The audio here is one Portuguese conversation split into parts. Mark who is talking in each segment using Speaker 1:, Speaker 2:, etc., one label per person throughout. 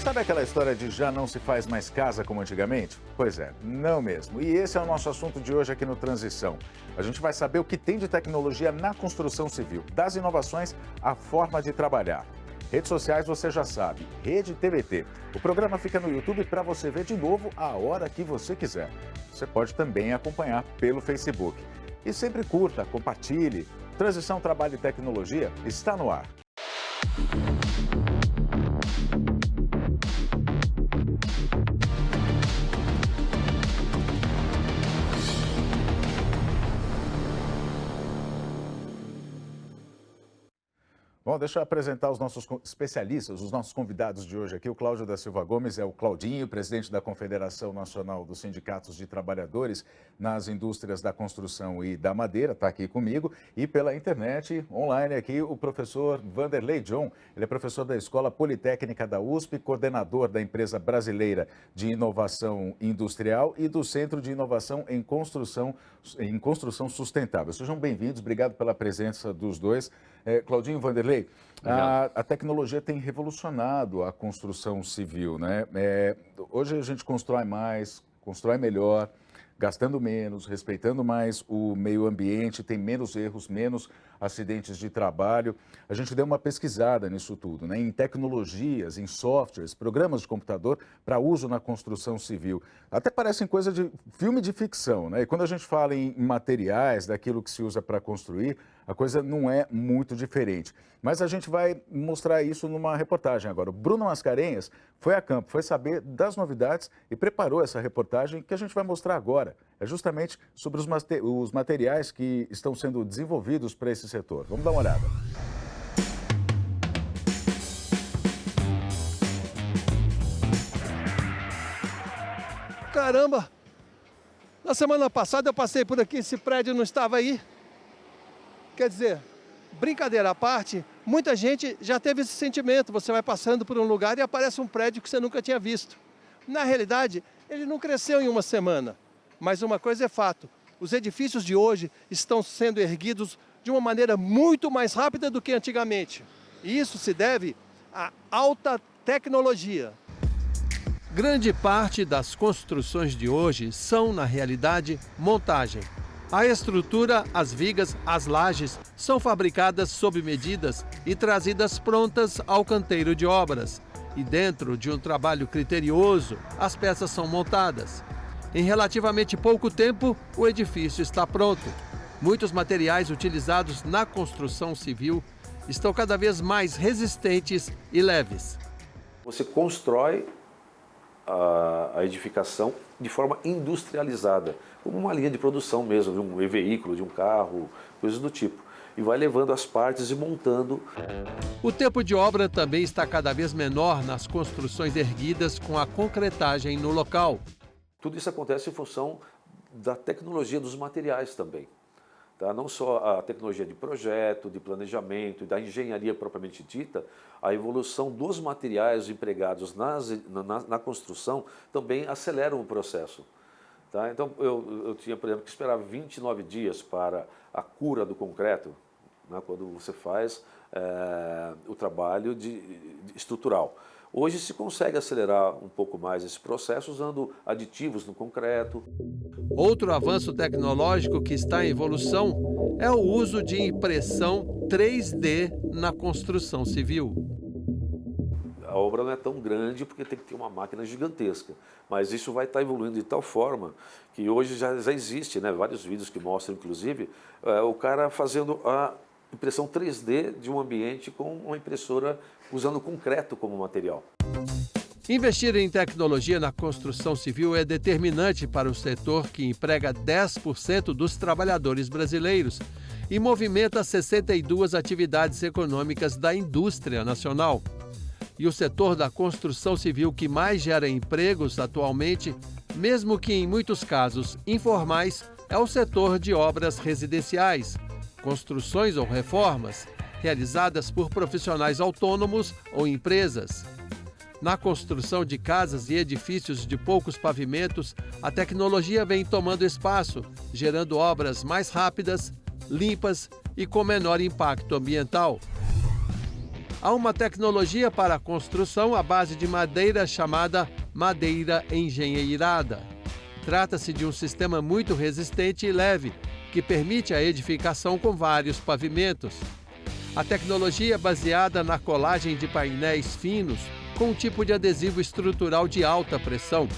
Speaker 1: Sabe aquela história de já não se faz mais casa como antigamente? Pois é, não mesmo. E esse é o nosso assunto de hoje aqui no Transição. A gente vai saber o que tem de tecnologia na construção civil, das inovações à forma de trabalhar. Redes sociais você já sabe, Rede TVT. O programa fica no YouTube para você ver de novo a hora que você quiser. Você pode também acompanhar pelo Facebook. E sempre curta, compartilhe. Transição Trabalho e Tecnologia está no ar. Bom, deixa eu apresentar os nossos especialistas, os nossos convidados de hoje aqui. O Cláudio da Silva Gomes é o Claudinho, presidente da Confederação Nacional dos Sindicatos de Trabalhadores nas Indústrias da Construção e da Madeira, está aqui comigo. E pela internet, online aqui, o professor Vanderlei John. Ele é professor da Escola Politécnica da USP, coordenador da Empresa Brasileira de Inovação Industrial e do Centro de Inovação em Construção Sustentável. Sejam bem-vindos, obrigado pela presença dos dois. Claudinho, Vanderlei, a tecnologia tem revolucionado a construção civil, né? Hoje a gente constrói mais, constrói melhor, gastando menos, respeitando mais o meio ambiente, tem menos erros, menos acidentes de trabalho. A gente deu uma pesquisada nisso tudo, né? Em tecnologias, em softwares, programas de computador para uso na construção civil. Até parecem coisa de filme de ficção, né? E quando a gente fala em materiais, daquilo que se usa para construir, a coisa não é muito diferente. Mas a gente vai mostrar isso numa reportagem agora. O Bruno Mascarenhas foi a campo, foi saber das novidades e preparou essa reportagem que a gente vai mostrar agora. É justamente sobre os materiais que estão sendo desenvolvidos para esse setor. Vamos dar uma olhada.
Speaker 2: Caramba! Na semana passada eu passei por aqui, esse prédio não estava aí. Quer dizer, brincadeira à parte, muita gente já teve esse sentimento. Você vai passando por um lugar e aparece um prédio que você nunca tinha visto. Na realidade, ele não cresceu em uma semana. Mas uma coisa é fato, os edifícios de hoje estão sendo erguidos de uma maneira muito mais rápida do que antigamente. E isso se deve à alta tecnologia. Grande parte das construções de hoje são, na realidade, montagem. A estrutura, as vigas, as lajes são fabricadas sob medidas e trazidas prontas ao canteiro de obras. E dentro de um trabalho criterioso, as peças são montadas. Em relativamente pouco tempo, o edifício está pronto. Muitos materiais utilizados na construção civil estão cada vez mais resistentes e leves.
Speaker 3: Você constrói a edificação de forma industrializada, como uma linha de produção mesmo, de um veículo, de um carro, coisas do tipo. E vai levando as partes e montando.
Speaker 2: O tempo de obra também está cada vez menor nas construções erguidas com a concretagem no local.
Speaker 3: Tudo isso acontece em função da tecnologia dos materiais também. Tá? Não só a tecnologia de projeto, de planejamento e da engenharia propriamente dita, a evolução dos materiais empregados na construção também aceleram o processo. Tá? Então, eu tinha, por exemplo, que esperar 29 dias para a cura do concreto, né, quando você faz o trabalho estrutural. Hoje se consegue acelerar um pouco mais esse processo usando aditivos no concreto.
Speaker 2: Outro avanço tecnológico que está em evolução é o uso de impressão 3D na construção civil.
Speaker 3: A obra não é tão grande porque tem que ter uma máquina gigantesca, mas isso vai estar evoluindo de tal forma que hoje já existe, né, vários vídeos que mostram, inclusive, o cara fazendo a impressão 3D de um ambiente com uma impressora usando concreto como material.
Speaker 2: Investir em tecnologia na construção civil é determinante para o setor que emprega 10% dos trabalhadores brasileiros e movimenta 62 atividades econômicas da indústria nacional. E o setor da construção civil que mais gera empregos atualmente, mesmo que em muitos casos informais, é o setor de obras residenciais, construções ou reformas, realizadas por profissionais autônomos ou empresas. Na construção de casas e edifícios de poucos pavimentos, a tecnologia vem tomando espaço, gerando obras mais rápidas, limpas e com menor impacto ambiental. Há uma tecnologia para a construção à base de madeira chamada madeira engenheirada. Trata-se de um sistema muito resistente e leve, que permite a edificação com vários pavimentos. A tecnologia é baseada na colagem de painéis finos com um tipo de adesivo estrutural de alta pressão.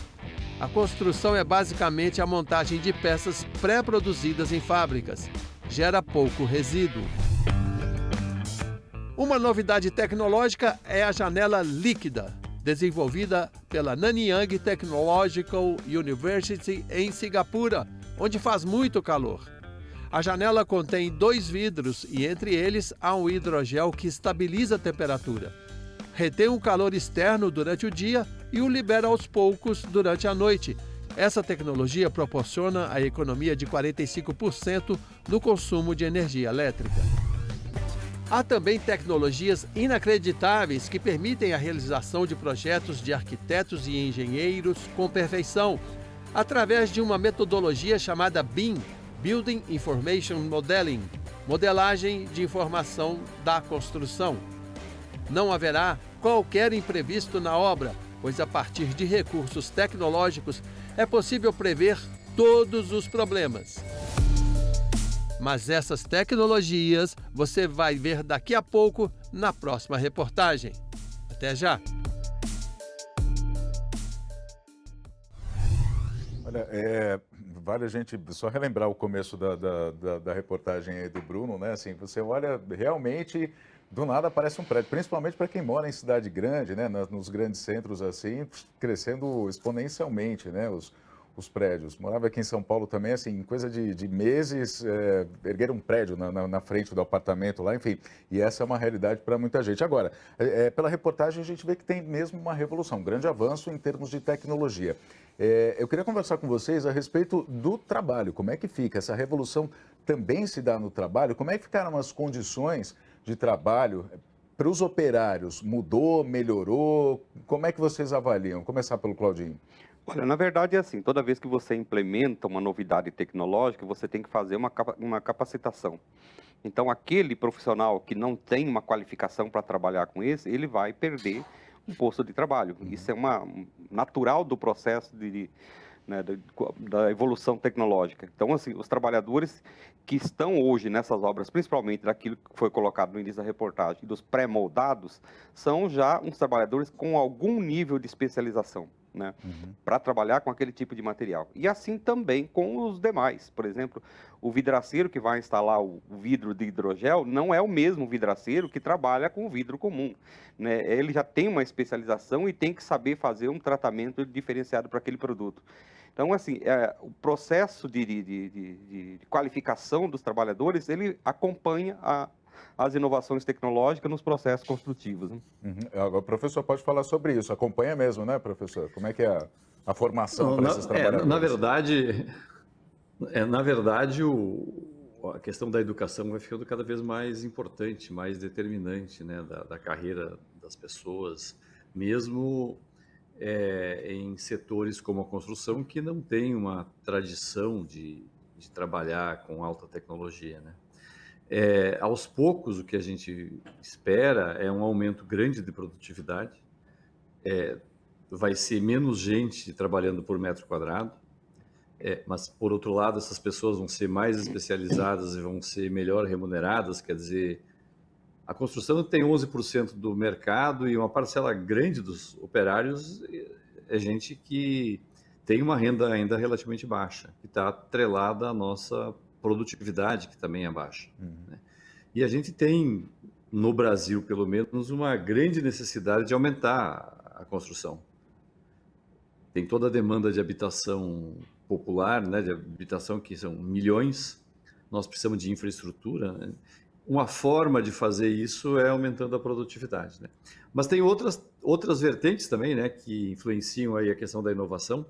Speaker 2: A construção é basicamente a montagem de peças pré-produzidas em fábricas. Gera pouco resíduo. Uma novidade tecnológica é a janela líquida, desenvolvida pela Nanyang Technological University em Singapura, onde faz muito calor. A janela contém 2 vidros e entre eles há um hidrogel que estabiliza a temperatura. Retém o calor externo durante o dia e o libera aos poucos durante a noite. Essa tecnologia proporciona a economia de 45% no consumo de energia elétrica. Há também tecnologias inacreditáveis que permitem a realização de projetos de arquitetos e engenheiros com perfeição, através de uma metodologia chamada BIM, Building Information Modeling, modelagem de informação da construção. Não haverá qualquer imprevisto na obra, pois a partir de recursos tecnológicos é possível prever todos os problemas. Mas essas tecnologias você vai ver daqui a pouco na próxima reportagem. Até já!
Speaker 1: Olha, vale a gente só relembrar o começo da reportagem aí do Bruno, né? Assim, você olha, realmente, do nada aparece um prédio, principalmente para quem mora em cidade grande, né? Nos grandes centros, assim, crescendo exponencialmente, né? Os prédios. Morava aqui em São Paulo também, assim, em coisa de meses, ergueram um prédio na frente do apartamento lá, enfim. E essa é uma realidade para muita gente. Agora, pela reportagem, a gente vê que tem mesmo uma revolução, um grande avanço em termos de tecnologia. Eu queria conversar com vocês a respeito do trabalho. Como é que fica? Essa revolução também se dá no trabalho? Como é que ficaram as condições de trabalho para os operários? Mudou, melhorou? Como é que vocês avaliam? Começar pelo Claudinho.
Speaker 4: Olha, na verdade é assim, toda vez que você implementa uma novidade tecnológica, você tem que fazer uma capacitação. Então, aquele profissional que não tem uma qualificação para trabalhar com esse, ele vai perder um posto de trabalho. Isso é natural do processo da evolução tecnológica. Então, assim, os trabalhadores que estão hoje nessas obras, principalmente daquilo que foi colocado no início da reportagem, dos pré-moldados, são já uns trabalhadores com algum nível de especialização, né, para trabalhar com aquele tipo de material. E assim também com os demais. Por exemplo, o vidraceiro que vai instalar o vidro de hidrogel não é o mesmo vidraceiro que trabalha com o vidro comum, né? Ele já tem uma especialização e tem que saber fazer um tratamento diferenciado para aquele produto. Então, assim, o processo de qualificação dos trabalhadores, ele acompanha as inovações tecnológicas nos processos construtivos, né?
Speaker 1: Agora, o professor pode falar sobre isso. Acompanha mesmo, né, professor? Como é que é a formação para esses trabalhadores?
Speaker 5: Na verdade, a questão da educação vai ficando cada vez mais importante, mais determinante, né, da carreira das pessoas, mesmo em setores como a construção, que não tem uma tradição de trabalhar com alta tecnologia, né? Aos poucos, o que a gente espera é um aumento grande de produtividade, vai ser menos gente trabalhando por metro quadrado, mas, por outro lado, essas pessoas vão ser mais especializadas e vão ser melhor remuneradas, quer dizer, a construção tem 11% do mercado e uma parcela grande dos operários é gente que tem uma renda ainda relativamente baixa, que está atrelada à nossa produtividade, que também é baixa, né? E a gente tem, no Brasil, pelo menos, uma grande necessidade de aumentar a construção. Tem toda a demanda de habitação popular, né, de habitação que são milhões, nós precisamos de infraestrutura, né? Uma forma de fazer isso é aumentando a produtividade, né? Mas tem outras vertentes também, né, que influenciam aí a questão da inovação,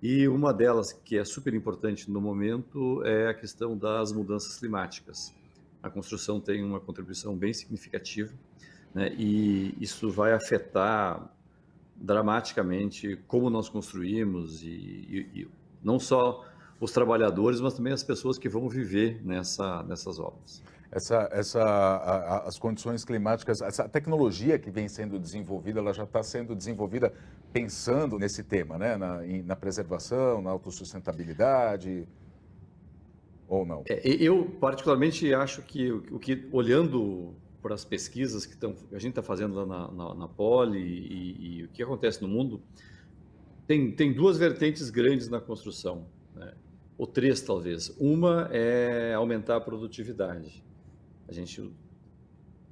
Speaker 5: e uma delas que é super importante no momento é a questão das mudanças climáticas. A construção tem uma contribuição bem significativa, né, e isso vai afetar dramaticamente como nós construímos e não só os trabalhadores, mas também as pessoas que vão viver nessas obras.
Speaker 1: as condições climáticas, essa tecnologia que vem sendo desenvolvida, ela já está sendo desenvolvida pensando nesse tema, né? Na preservação, na autossustentabilidade, ou não?
Speaker 5: Eu, particularmente, acho que olhando para as pesquisas que a gente está fazendo lá na Poli e o que acontece no mundo, tem duas vertentes grandes na construção, né? Ou três, talvez. Uma é aumentar a produtividade. A gente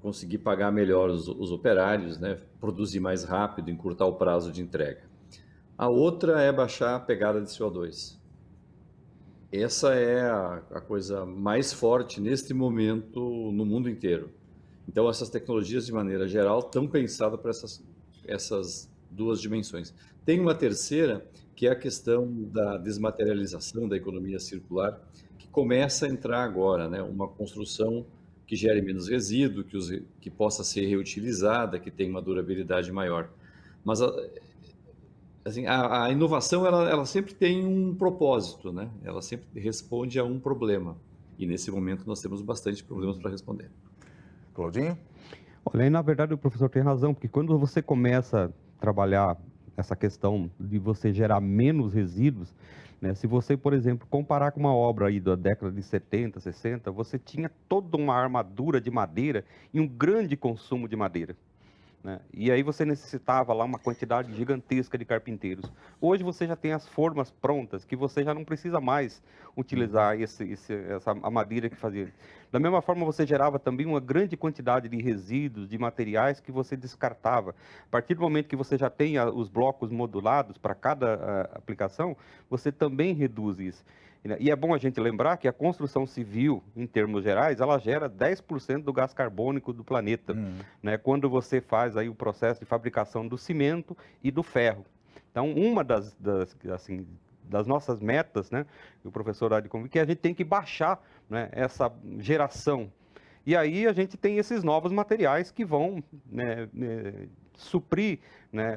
Speaker 5: conseguir pagar melhor os operários, né? Produzir mais rápido, encurtar o prazo de entrega. A outra é baixar a pegada de CO2. Essa é a coisa mais forte neste momento no mundo inteiro. Então, essas tecnologias, de maneira geral, estão pensadas para essas duas dimensões. Tem uma terceira, que é a questão da desmaterialização, da economia circular, que começa a entrar agora, né? Uma construção que gere menos resíduo, que possa ser reutilizada, que tenha uma durabilidade maior. Mas assim, a inovação ela sempre tem um propósito, né? Ela sempre responde a um problema. E nesse momento nós temos bastante problemas para responder.
Speaker 1: Claudinho?
Speaker 4: Olha, aí na verdade o professor tem razão, porque quando você começa a trabalhar essa questão de você gerar menos resíduos, né? Se você, por exemplo, comparar com uma obra aí da década de 70, 60, você tinha toda uma armadura de madeira e um grande consumo de madeira, né? E aí você necessitava lá uma quantidade gigantesca de carpinteiros. Hoje você já tem as formas prontas, que você já não precisa mais utilizar a madeira que fazia. Da mesma forma, você gerava também uma grande quantidade de resíduos, de materiais que você descartava. A partir do momento que você já tem os blocos modulados para cada aplicação, você também reduz isso. E é bom a gente lembrar que a construção civil, em termos gerais, ela gera 10% do gás carbônico do planeta, né? Quando você faz aí o processo de fabricação do cimento e do ferro. Então, uma das nossas metas, né, o professor há de convir, que a gente tem que baixar, né, essa geração. E aí a gente tem esses novos materiais que vão, né, suprir, né,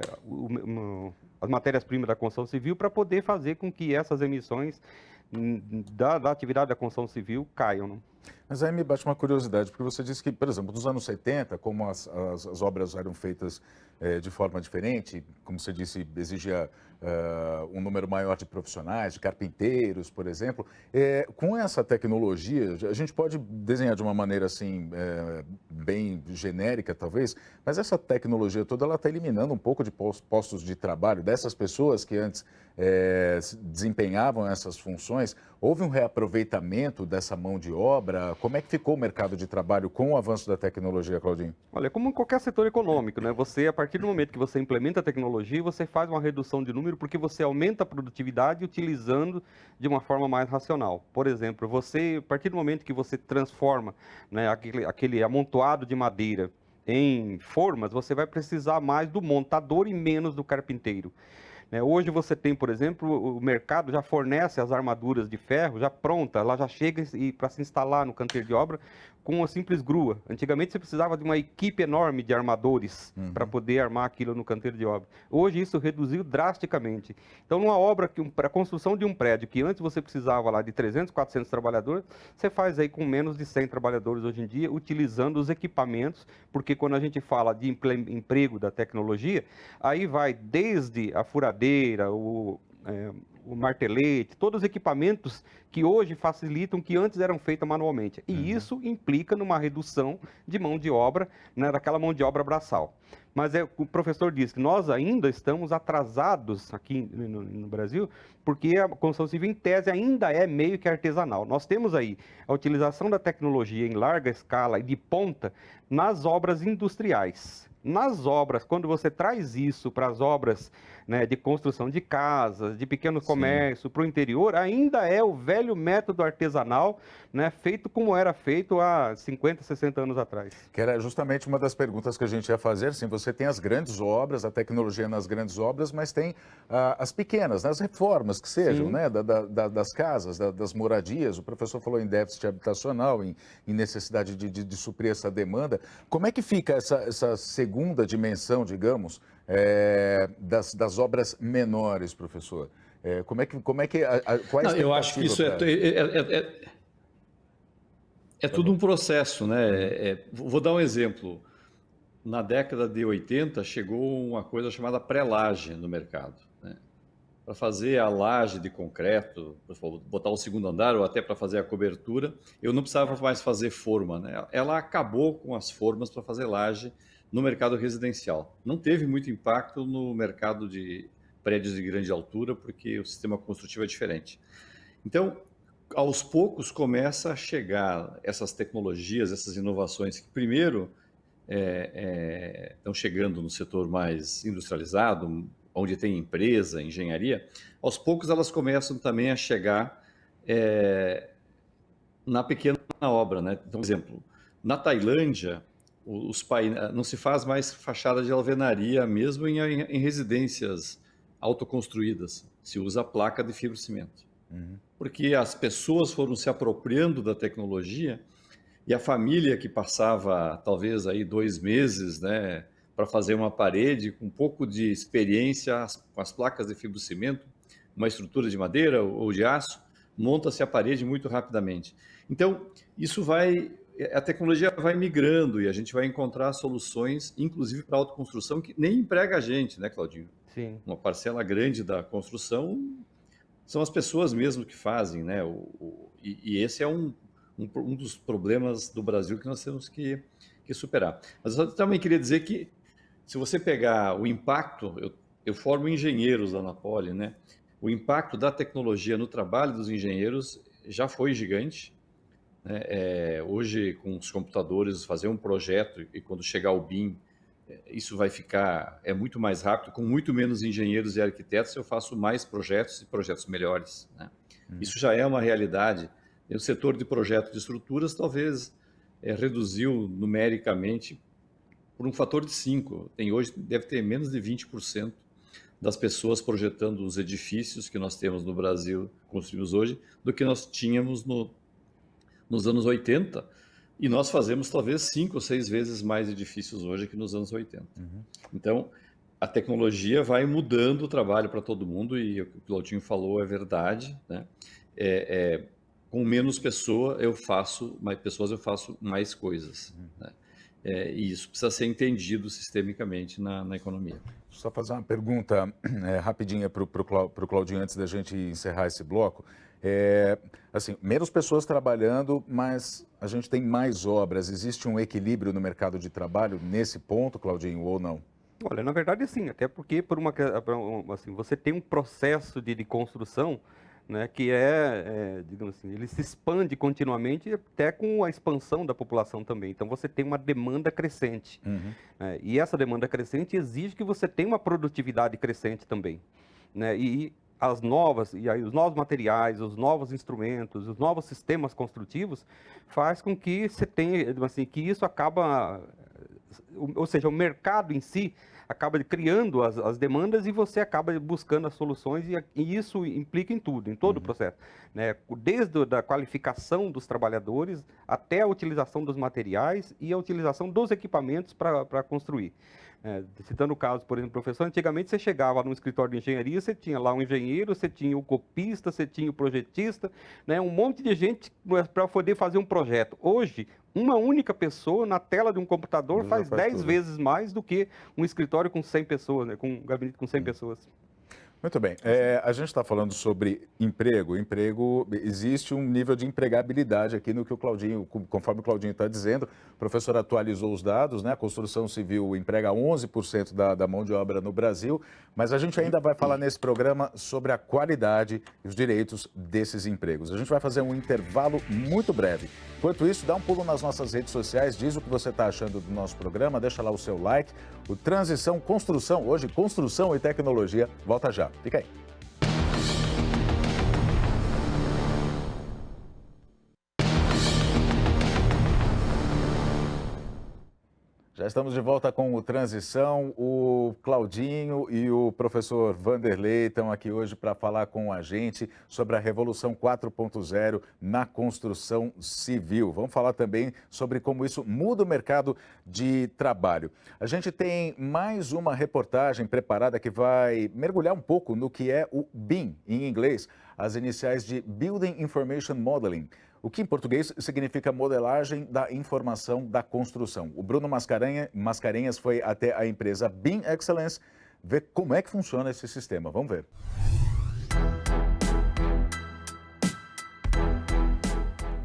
Speaker 4: as matérias-primas da construção civil para poder fazer com que essas emissões da atividade da construção civil caiam, né?
Speaker 1: Mas aí me bate uma curiosidade, porque você disse que, por exemplo, nos anos 70, como as obras eram feitas de forma diferente, como você disse, exigia um número maior de profissionais, de carpinteiros, por exemplo, com essa tecnologia, a gente pode desenhar de uma maneira assim, bem genérica talvez, mas essa tecnologia toda ela está eliminando um pouco de postos de trabalho dessas pessoas que antes desempenhavam essas funções. Houve um reaproveitamento dessa mão de obra? Como é que ficou o mercado de trabalho com o avanço da tecnologia, Claudinho?
Speaker 4: Olha, como em qualquer setor econômico, né? Você, a partir do momento que você implementa a tecnologia, você faz uma redução de número porque você aumenta a produtividade utilizando de uma forma mais racional. Por exemplo, a partir do momento que você transforma, né, aquele amontoado de madeira em formas, você vai precisar mais do montador e menos do carpinteiro. Hoje você tem, por exemplo, o mercado já fornece as armaduras de ferro já pronta, ela já chega para se instalar no canteiro de obra com uma simples grua. Antigamente você precisava de uma equipe enorme de armadores para poder armar aquilo no canteiro de obra. Hoje isso reduziu drasticamente. Então, numa obra, para a construção de um prédio que antes você precisava lá de 300, 400 trabalhadores, você faz aí com menos de 100 trabalhadores hoje em dia, utilizando os equipamentos, porque quando a gente fala de emprego da tecnologia, aí vai desde a furadeira, o martelete, todos os equipamentos que hoje facilitam, que antes eram feitos manualmente. E isso implica numa redução de mão de obra, né, daquela mão de obra braçal. Mas o professor disse que nós ainda estamos atrasados aqui no Brasil, porque a construção civil, em tese, ainda é meio que artesanal. Nós temos aí a utilização da tecnologia em larga escala e de ponta nas obras industriais. Nas obras, quando você traz isso para as obras, né, de construção de casas, de pequeno comércio, para o interior, ainda é o velho método artesanal, né, feito como era feito há 50, 60 anos atrás.
Speaker 1: Que era justamente uma das perguntas que a gente ia fazer. Sim, você tem as grandes obras, a tecnologia nas grandes obras, mas tem as pequenas, né, as reformas que sejam, né, das casas, das moradias. O professor falou em déficit habitacional, em necessidade de suprir essa demanda. Como é que fica essa segunda dimensão, digamos, das obras menores, professor? Qual é a expectativa?
Speaker 5: Eu acho que isso É tudo um processo, né? Vou dar um exemplo. Na década de 80, chegou uma coisa chamada pré-laje no mercado, né? Para fazer a laje de concreto, para botar o segundo andar ou até para fazer a cobertura, eu não precisava mais fazer forma, né? Ela acabou com as formas para fazer laje no mercado residencial. Não teve muito impacto no mercado de prédios de grande altura, porque o sistema construtivo é diferente. Então, aos poucos começa a chegar essas tecnologias, essas inovações que primeiro estão chegando no setor mais industrializado, onde tem empresa, engenharia. Aos poucos elas começam também a chegar na pequena obra, né? Então, por exemplo, na Tailândia, não se faz mais fachada de alvenaria, mesmo em residências autoconstruídas. Se usa placa de fibrocimento. Porque as pessoas foram se apropriando da tecnologia e a família que passava talvez aí 2 meses, né, para fazer uma parede com um pouco de experiência com as placas de fibrocimento, uma estrutura de madeira ou de aço, monta-se a parede muito rapidamente. Então, a tecnologia vai migrando e a gente vai encontrar soluções, inclusive para autoconstrução, que nem emprega a gente, né, Claudinho?
Speaker 4: Sim.
Speaker 5: Uma parcela grande da construção são as pessoas mesmo que fazem, né? E esse é um dos problemas do Brasil que nós temos que superar. Mas eu também queria dizer que, se você pegar o impacto, eu formo engenheiros lá na Poli, né? O impacto da tecnologia no trabalho dos engenheiros já foi gigante, né? Hoje, com os computadores, fazer um projeto e quando chegar o BIM, isso vai ficar muito mais rápido, com muito menos engenheiros e arquitetos, eu faço mais projetos e projetos melhores, né? Isso já é uma realidade. O setor de projeto de estruturas talvez reduziu numericamente por um fator de 5. Hoje deve ter menos de 20% das pessoas projetando os edifícios que nós temos no Brasil, construímos hoje, do que nós tínhamos nos anos 80. E nós fazemos talvez 5 ou 6 vezes mais edifícios hoje que nos anos 80. Então, a tecnologia vai mudando o trabalho para todo mundo, e o que o Claudinho falou é verdade, né? Com menos pessoas eu faço mais coisas, né? E isso precisa ser entendido sistemicamente na economia.
Speaker 1: Só fazer uma pergunta rapidinha para o Claudinho antes da gente encerrar esse bloco. Assim, menos pessoas trabalhando, mas a gente tem mais obras. Existe um equilíbrio no mercado de trabalho nesse ponto, Claudinho, ou não?
Speaker 4: Olha, na verdade sim, até porque assim, você tem um processo de construção, né, que digamos assim, ele se expande continuamente até com a expansão da população também. Então você tem uma demanda crescente, né, e essa demanda crescente exige que você tenha uma produtividade crescente também, né, e os novos materiais, os novos instrumentos, os novos sistemas construtivos faz com que você tenha, assim, que isso acaba, ou seja, o mercado em si acaba criando as demandas e você acaba buscando as soluções, e isso implica em tudo, em todo o processo, né? Desde a qualificação dos trabalhadores até a utilização dos materiais e a utilização dos equipamentos para construir. Citando o caso, por exemplo, professor, antigamente você chegava num escritório de engenharia, você tinha lá um engenheiro, você tinha o copista, você tinha o projetista, né? Um monte de gente para poder fazer um projeto. Hoje, uma única pessoa na tela de um computador faz 10 vezes mais do que um escritório com 100 pessoas, né? Com um gabinete com 100 pessoas.
Speaker 1: Muito bem. A gente está falando sobre emprego. Existe um nível de empregabilidade aqui no que conforme o Claudinho está dizendo. O professor atualizou os dados, né? A construção civil emprega 11% da mão de obra no Brasil, mas a gente ainda vai falar nesse programa sobre a qualidade e os direitos desses empregos. A gente vai fazer um intervalo muito breve. Enquanto isso, dá um pulo nas nossas redes sociais, diz o que você está achando do nosso programa, deixa lá o seu like. O Transição Construção, hoje construção e tecnologia, volta já. Fica aí. Já estamos de volta com o Transição. O Claudinho e o professor Vanderlei estão aqui hoje para falar com a gente sobre a Revolução 4.0 na construção civil. Vamos falar também sobre como isso muda o mercado de trabalho. A gente tem mais uma reportagem preparada que vai mergulhar um pouco no que é o BIM, em inglês, as iniciais de Building Information Modeling. o que em português significa modelagem da informação da construção. O Bruno Mascarenhas foi até a empresa BIM Excellence ver como é que funciona esse sistema. Vamos ver.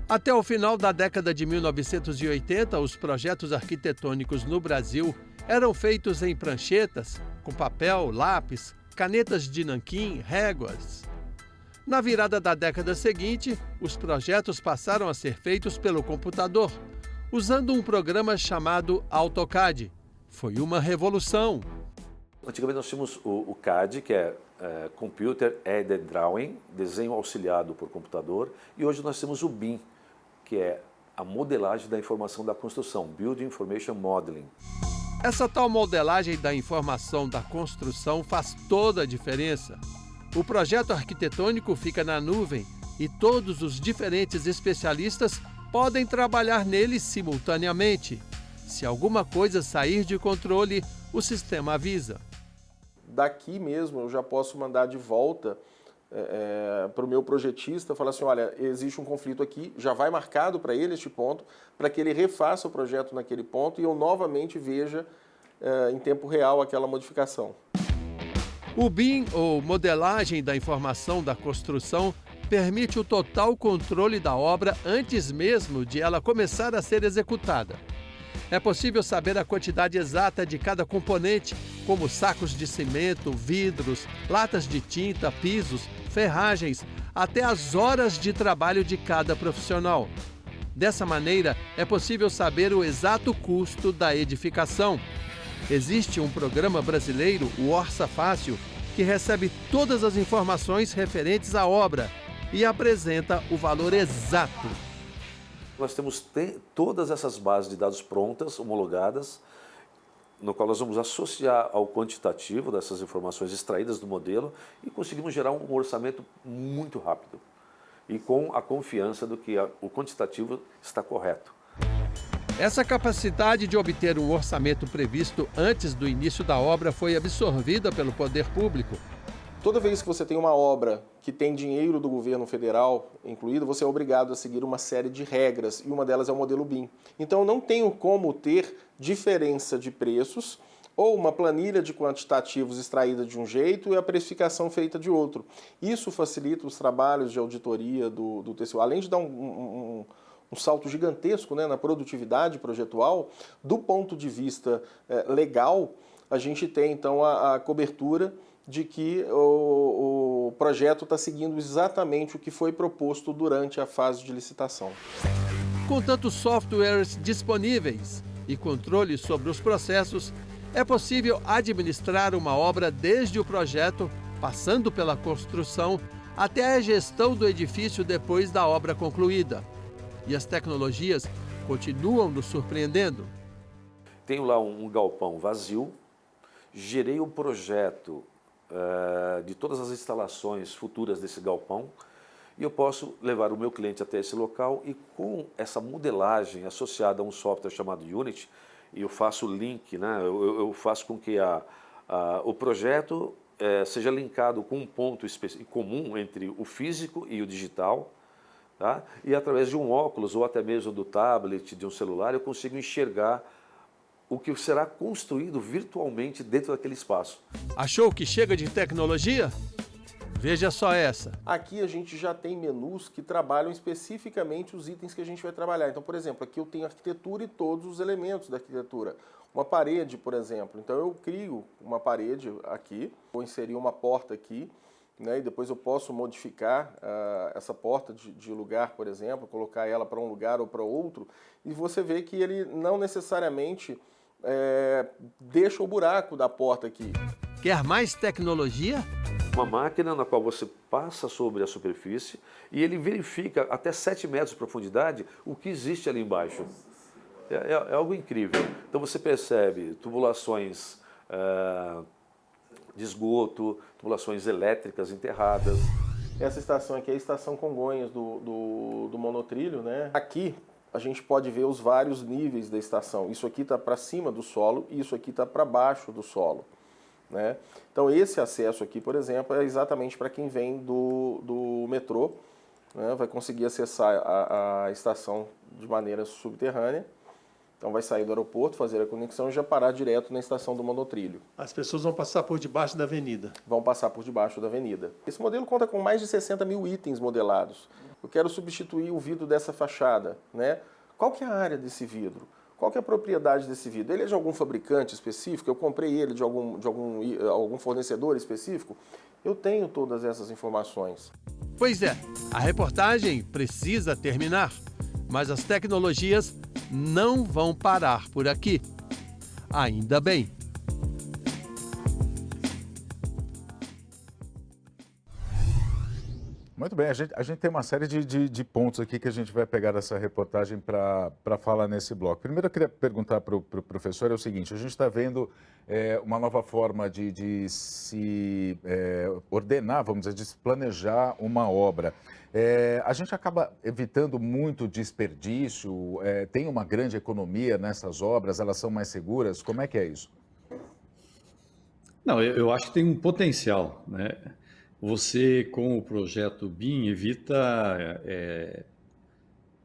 Speaker 2: Até o final da década de 1980, os projetos arquitetônicos no Brasil eram feitos em pranchetas, com papel, lápis, canetas de nanquim, réguas. Na virada da década seguinte, os projetos passaram a ser feitos pelo computador, usando um programa chamado AutoCAD. Foi uma revolução.
Speaker 3: Antigamente nós tínhamos o CAD, que é Computer Aided Drawing, desenho auxiliado por computador, e hoje nós temos o BIM, que é a modelagem da informação da construção, Building Information Modeling.
Speaker 2: Essa tal modelagem da informação da construção faz toda a diferença. O projeto arquitetônico fica na nuvem e todos os diferentes especialistas podem trabalhar nele simultaneamente. Se alguma coisa sair de controle, o sistema avisa.
Speaker 6: Daqui mesmo eu já posso mandar de volta para o meu projetista, falar assim, olha, existe um conflito aqui, já vai marcado para ele este ponto, para que ele refaça o projeto naquele ponto e eu novamente veja em tempo real aquela modificação.
Speaker 2: O BIM, ou modelagem da informação da construção, permite o total controle da obra antes mesmo de ela começar a ser executada. É possível saber a quantidade exata de cada componente, como sacos de cimento, vidros, latas de tinta, pisos, ferragens, até as horas de trabalho de cada profissional. Dessa maneira, é possível saber o exato custo da edificação. Existe um programa brasileiro, o Orça Fácil, que recebe todas as informações referentes à obra e apresenta o valor exato.
Speaker 3: Nós temos todas essas bases de dados prontas, homologadas, no qual nós vamos associar ao quantitativo dessas informações extraídas do modelo e conseguimos gerar um orçamento muito rápido e com a confiança do que o quantitativo está correto.
Speaker 2: Essa capacidade de obter um orçamento previsto antes do início da obra foi absorvida pelo poder público.
Speaker 6: Toda vez que você tem uma obra que tem dinheiro do governo federal incluído, você é obrigado a seguir uma série de regras, e uma delas é o modelo BIM. Então, eu não tenho como ter diferença de preços ou uma planilha de quantitativos extraída de um jeito e a precificação feita de outro. Isso facilita os trabalhos de auditoria do TCU, além de dar um salto gigantesco, né, na produtividade projetual. Do ponto de vista legal, a gente tem, então, a cobertura de que o projeto está seguindo exatamente o que foi proposto durante a fase de licitação.
Speaker 2: Com tantos softwares disponíveis e controle sobre os processos, é possível administrar uma obra desde o projeto, passando pela construção, até a gestão do edifício depois da obra concluída. E as tecnologias continuam nos surpreendendo.
Speaker 3: Tenho lá um galpão vazio, gerei um projeto de todas as instalações futuras desse galpão e eu posso levar o meu cliente até esse local e com essa modelagem associada a um software chamado Unity, eu faço o link, né? Eu faço com que o projeto seja linkado com um ponto comum entre o físico e o digital, tá? E através de um óculos ou até mesmo do tablet, de um celular, eu consigo enxergar o que será construído virtualmente dentro daquele espaço.
Speaker 2: Achou que chega de tecnologia? Veja só essa.
Speaker 6: Aqui a gente já tem menus que trabalham especificamente os itens que a gente vai trabalhar. Então, por exemplo, aqui eu tenho arquitetura e todos os elementos da arquitetura. Uma parede, por exemplo. Então eu crio uma parede aqui, vou inserir uma porta aqui, né, e depois eu posso modificar essa porta de lugar, por exemplo, colocar ela para um lugar ou para outro, e você vê que ele não necessariamente deixa o buraco da porta aqui.
Speaker 2: Quer mais tecnologia?
Speaker 3: Uma máquina na qual você passa sobre a superfície e ele verifica até 7 metros de profundidade o que existe ali embaixo. É algo incrível. Então você percebe tubulações de esgoto, tubulações elétricas enterradas.
Speaker 6: Essa estação aqui é a estação Congonhas do monotrilho, né? Aqui a gente pode ver os vários níveis da estação. Isso aqui está para cima do solo e isso aqui está para baixo do solo, né? Então esse acesso aqui, por exemplo, é exatamente para quem vem do metrô, né, vai conseguir acessar a estação de maneira subterrânea. Então vai sair do aeroporto, fazer a conexão e já parar direto na estação do monotrilho.
Speaker 2: As pessoas vão passar por debaixo da avenida.
Speaker 6: Vão passar por debaixo da avenida. Esse modelo conta com mais de 60 mil itens modelados. Eu quero substituir o vidro dessa fachada, né? Qual que é a área desse vidro? Qual que é a propriedade desse vidro? Ele é de algum fabricante específico? Eu comprei ele de algum fornecedor específico? Eu tenho todas essas informações.
Speaker 2: Pois é, a reportagem precisa terminar, mas as tecnologias não vão parar por aqui. Ainda bem.
Speaker 1: Muito bem, a gente tem uma série de pontos aqui que a gente vai pegar essa reportagem para falar nesse bloco. Primeiro eu queria perguntar para o professor o seguinte, a gente está vendo uma nova forma de se ordenar, vamos dizer, de se planejar uma obra. A gente acaba evitando muito desperdício, tem uma grande economia nessas obras, elas são mais seguras, como é que é isso?
Speaker 5: Não, eu acho que tem um potencial, né? Você, com o projeto BIM, evita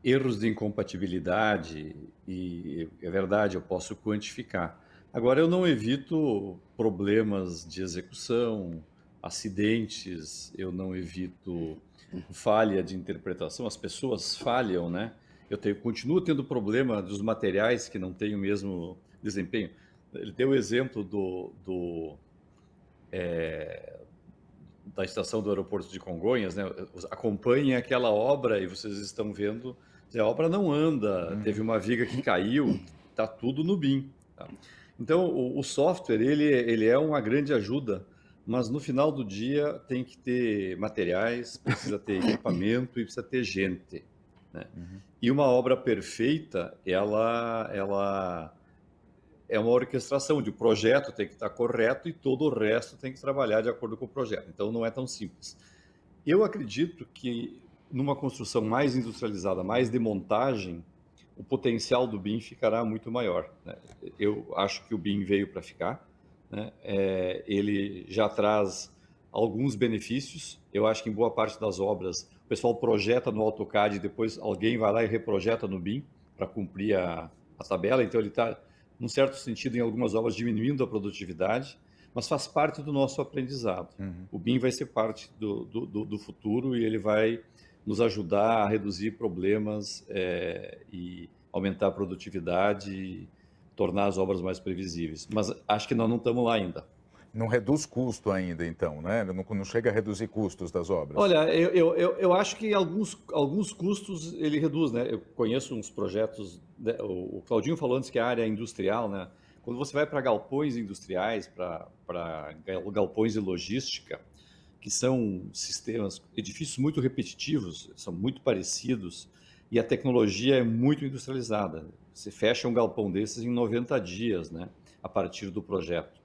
Speaker 5: erros de incompatibilidade e, é verdade, eu posso quantificar. Agora, eu não evito problemas de execução, acidentes, eu não evito falha de interpretação, as pessoas falham, né? Continuo tendo problema dos materiais que não têm o mesmo desempenho. Ele deu o exemplo da estação do aeroporto de Congonhas, né? Acompanhem aquela obra e vocês estão vendo, a obra não anda, teve uma viga que caiu, está tudo no BIM. Tá? Então, o software, ele é uma grande ajuda, mas no final do dia tem que ter materiais, precisa ter equipamento e precisa ter gente. Né? E uma obra perfeita, ela é uma orquestração de o projeto tem que estar correto e todo o resto tem que trabalhar de acordo com o projeto. Então, não é tão simples. Eu acredito que numa construção mais industrializada, mais de montagem, o potencial do BIM ficará muito maior. Né? Eu acho que o BIM veio para ficar. Né? Ele já traz alguns benefícios. Eu acho que em boa parte das obras, o pessoal projeta no AutoCAD e depois alguém vai lá e reprojeta no BIM para cumprir a tabela. Então, ele está, num certo sentido, em algumas obras, diminuindo a produtividade, mas faz parte do nosso aprendizado. O BIM vai ser parte do futuro e ele vai nos ajudar a reduzir problemas e aumentar a produtividade e tornar as obras mais previsíveis. Mas acho que nós não estamos lá ainda.
Speaker 1: Não reduz custo ainda, então, né? Não chega a reduzir custos das obras.
Speaker 5: Olha, eu acho que alguns custos ele reduz, né? Eu conheço uns projetos, né? O Claudinho falou antes que a área industrial, né? Quando você vai para galpões industriais, para galpões de logística, que são edifícios muito repetitivos, são muito parecidos, e a tecnologia é muito industrializada. Você fecha um galpão desses em 90 dias, né? A partir do projeto.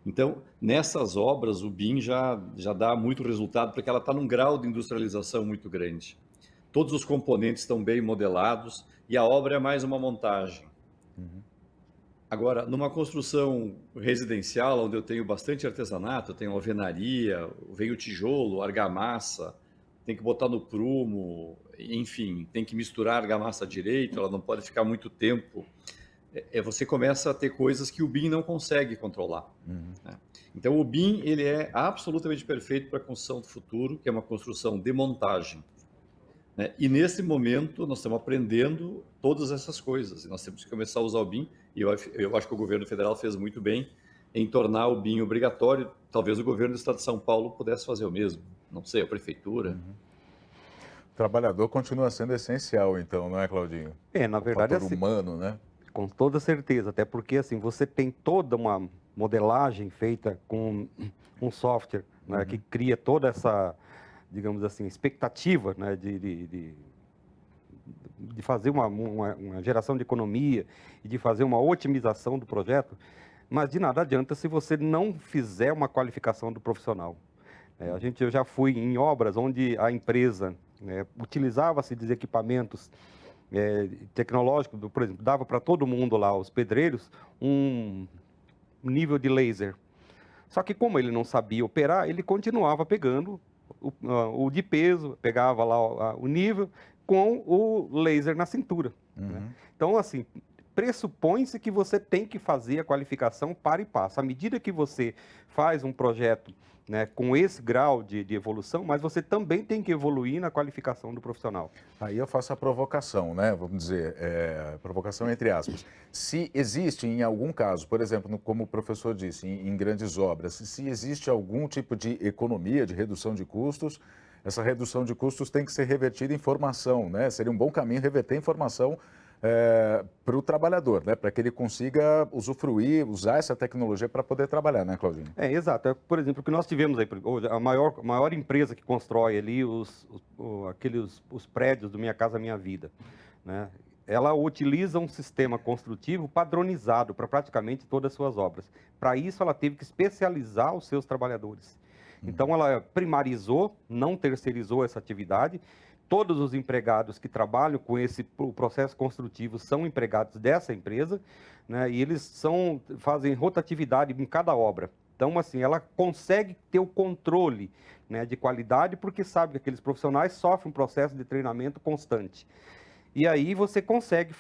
Speaker 5: Então, nessas obras, o BIM já dá muito resultado, porque ela está num grau de industrialização muito grande. Todos os componentes estão bem modelados e a obra é mais uma montagem. Agora, numa construção residencial, onde eu tenho bastante artesanato, eu tenho alvenaria, vem o tijolo, argamassa, tem que botar no prumo, enfim, tem que misturar a argamassa direito, ela não pode ficar muito tempo. Você começa a ter coisas que o BIM não consegue controlar. Né? Então, o BIM ele é absolutamente perfeito para a construção do futuro, que é uma construção de montagem. Né? E, nesse momento, nós estamos aprendendo todas essas coisas. E nós temos que começar a usar o BIM, e eu acho que o governo federal fez muito bem em tornar o BIM obrigatório. Talvez o governo do estado de São Paulo pudesse fazer o mesmo. Não sei, a prefeitura.
Speaker 1: O trabalhador continua sendo essencial, então, não é, Claudinho?
Speaker 4: Na verdade,
Speaker 1: o fator humano, né?
Speaker 4: Com toda certeza, até porque assim, você tem toda uma modelagem feita com um software, né, que cria toda essa, digamos assim, expectativa, né, de fazer uma geração de economia e de fazer uma otimização do projeto, mas de nada adianta se você não fizer uma qualificação do profissional. Eu já fui em obras onde a empresa utilizava-se de equipamentos tecnológico, por exemplo, dava para todo mundo lá, os pedreiros, um nível de laser. Só que como ele não sabia operar, ele continuava pegando o de peso, pegava lá o nível com o laser na cintura. Né? Então, assim, pressupõe-se que você tem que fazer a qualificação para e passo. À medida que você faz um projeto, né, com esse grau de evolução, mas você também tem que evoluir na qualificação do profissional.
Speaker 1: Aí eu faço a provocação, né? Vamos dizer, provocação entre aspas. Se existe em algum caso, por exemplo, como o professor disse, em grandes obras, se existe algum tipo de economia, de redução de custos, essa redução de custos tem que ser revertida em formação, né? Seria um bom caminho reverter em formação para o trabalhador, né? Para que ele consiga usufruir, usar essa tecnologia para poder trabalhar, né, Claudinho?
Speaker 4: Exato. Por exemplo, o que nós tivemos aí, hoje, a maior empresa que constrói ali os prédios do Minha Casa Minha Vida, né? Ela utiliza um sistema construtivo padronizado para praticamente todas as suas obras. Para isso, ela teve que especializar os seus trabalhadores. Então, ela primarizou, não terceirizou essa atividade. Todos os empregados que trabalham com o processo construtivo são empregados dessa empresa, né? E eles fazem rotatividade em cada obra. Então, assim, ela consegue ter o controle, né, de qualidade, porque sabe que aqueles profissionais sofrem um processo de treinamento constante. E aí você consegue